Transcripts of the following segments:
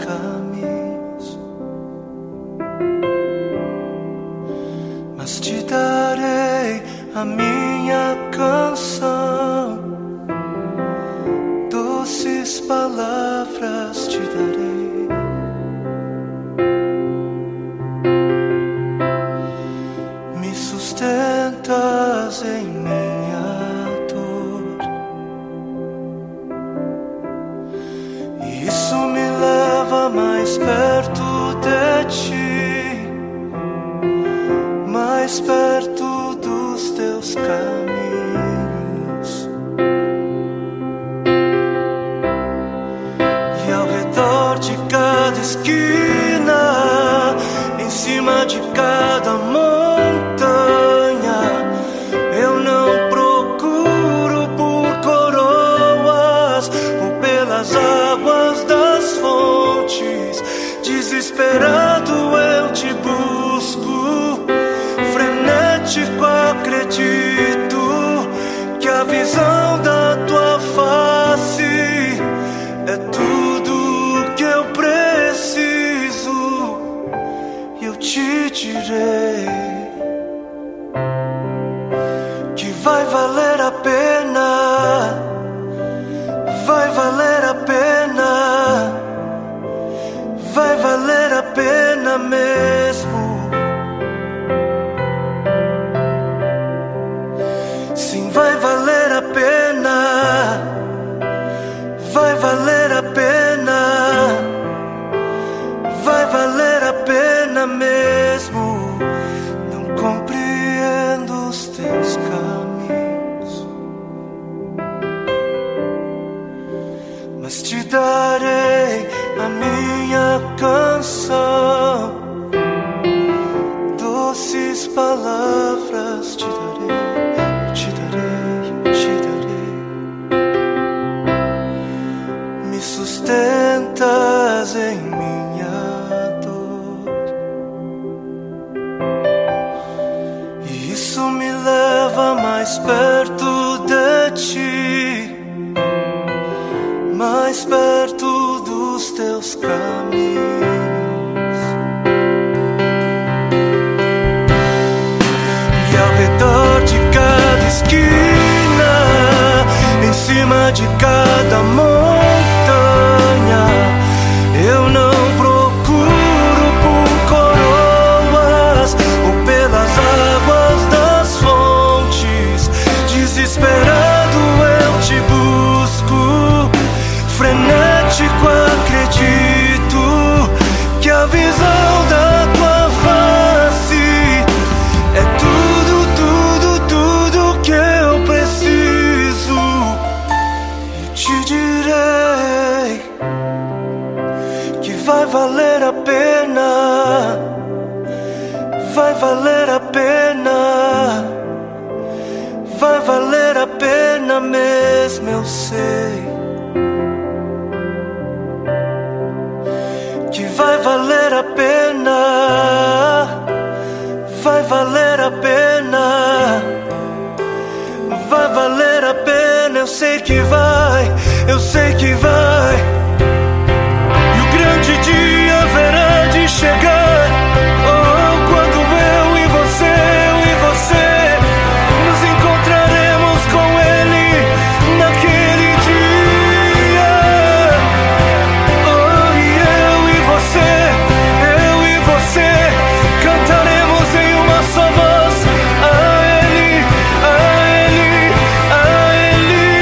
caminhos, mas te darei a minha canção, doces palavras te darei. Me sustentas em minha dor, e isso me leva mais perto de ti, mais perto dos teus caminhos. E ao redor de cada esquina, em cima de cada montanha, eu não procuro por coroas ou pelas águas das fontes. Desesperado eu te busco, frenético acredito que a visão da tua face é tudo que eu preciso. E eu te direi que vai valer a pena, vai valer a pena, vai valer a pena mesmo. Sim, vai valer a pena, vai valer a pena, vai valer a pena mesmo. Não compreendo os teus caminhos, mas te darei a minha canção, doces palavras te darei. Me sustentas em minha dor, e isso me leva mais perto de ti, mais perto dos teus caminhos. E ao redor de cada esquina, em cima de cada montanha, eu não procuro por coroas ou pelas águas das fontes. Desesperado eu te busco, frenético acredito que a visão da tua face é tudo, tudo, tudo que eu preciso. Eu te direi que vai valer a pena, vai valer a pena, vai valer a pena mesmo, eu sei que vai valer a pena, vai valer a pena, vai valer a pena. Eu sei que vai, eu sei que vai. E o grande dia haverá de chegar, oh, quando eu e você nos encontraremos com Ele naquele dia. Oh, e eu e você cantaremos em uma só voz a Ele, a Ele, a Ele.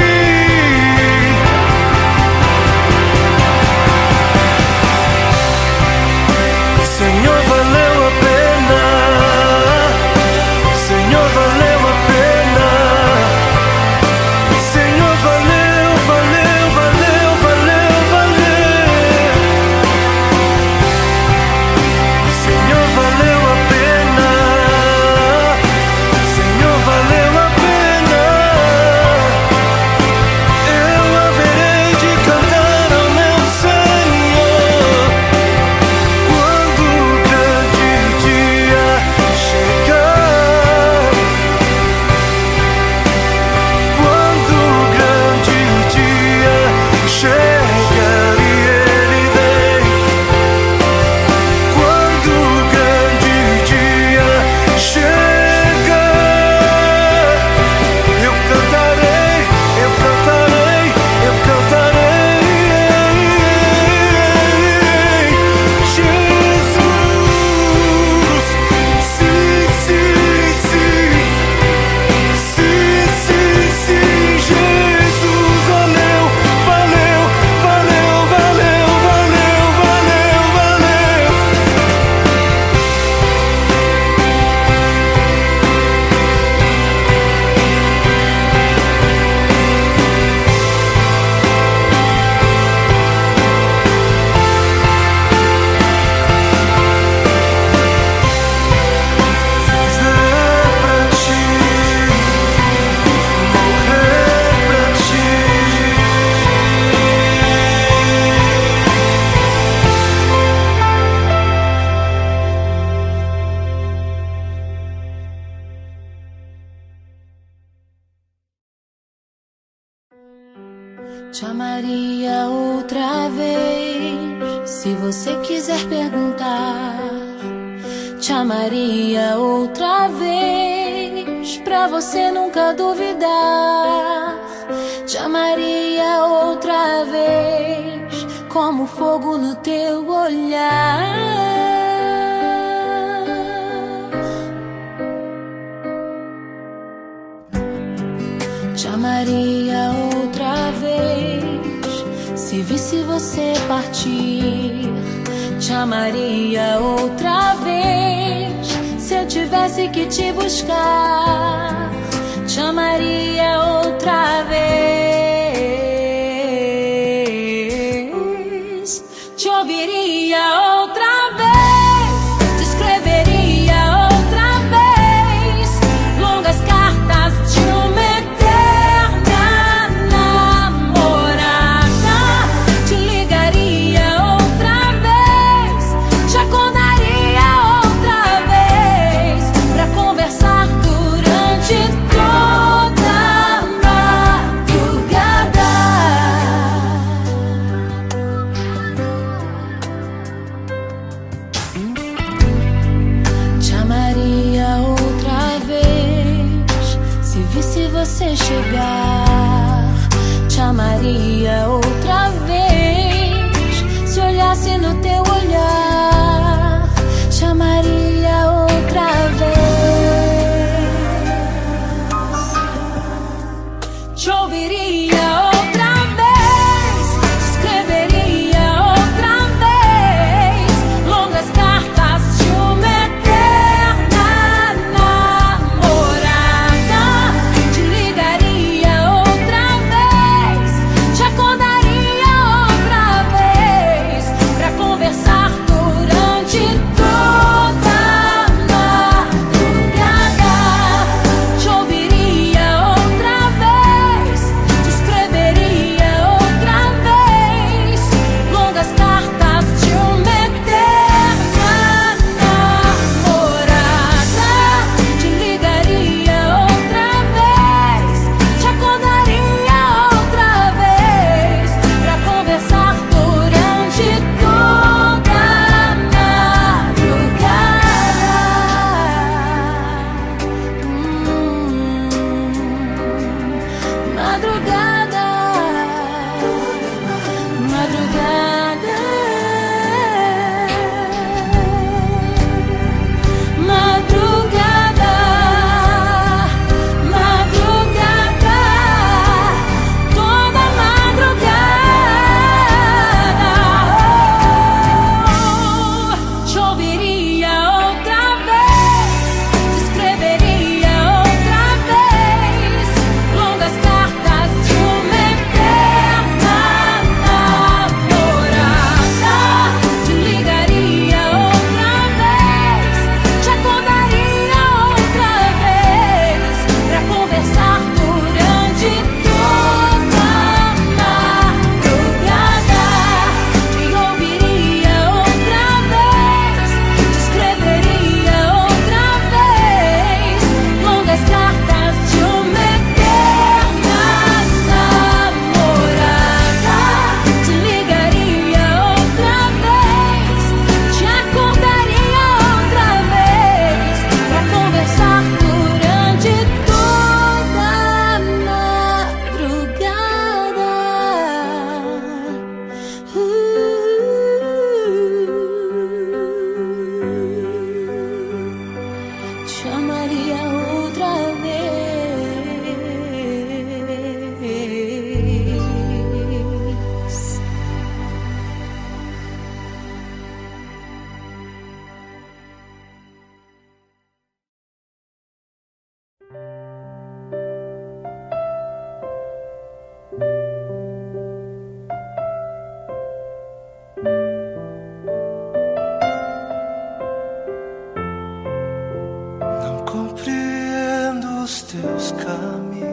Chamaria outra vez, se você quiser perguntar. Chamaria outra vez, pra você nunca duvidar. Chamaria outra vez, como fogo no teu olhar. Chamaria outra vez, se visse você partir. Chamaria outra vez, se eu tivesse que te buscar. Chamaria outra vez, te ouviria outra vez, te escreveria outra vez, longas cartas de uma eterna namorada. Te ligaria outra vez, te acordaria outra vez, pra conversar durante toda a madrugada. Chamaria outra vez, se visse você chegar. Chamaria outra vez, se olhasse no teu olhar. Chamaria outra vez, te ouviria outra vez, te escreveria outra vez, longas cartas de uma eterna namorada. Te ligaria outra vez, te acordaria outra vez, pra conversar durante toda a madrugada. Te ouviria outra vez, te escreveria outra vez, longas cartas de uma eterna namorada. Te ligaria outra vez, te acordaria outra vez, pra conversar durante toda a madrugada. Madrugada, madrugada, madrugada, toda madrugada. Te ouviria outra vez, te escreveria outra vez, longas cartas de uma eterna namorada. Te ligaria outra vez, te acordaria outra vez, pra conversar durante toda a madrugada. Te ouviria outra vez, te escreveria outra vez, longas cartas de uma eterna namorada. Te ligaria outra vez, te acordaria outra vez, pra conversar durante toda a madrugada. Chamaria outra vez. Não compreendo os teus caminhos.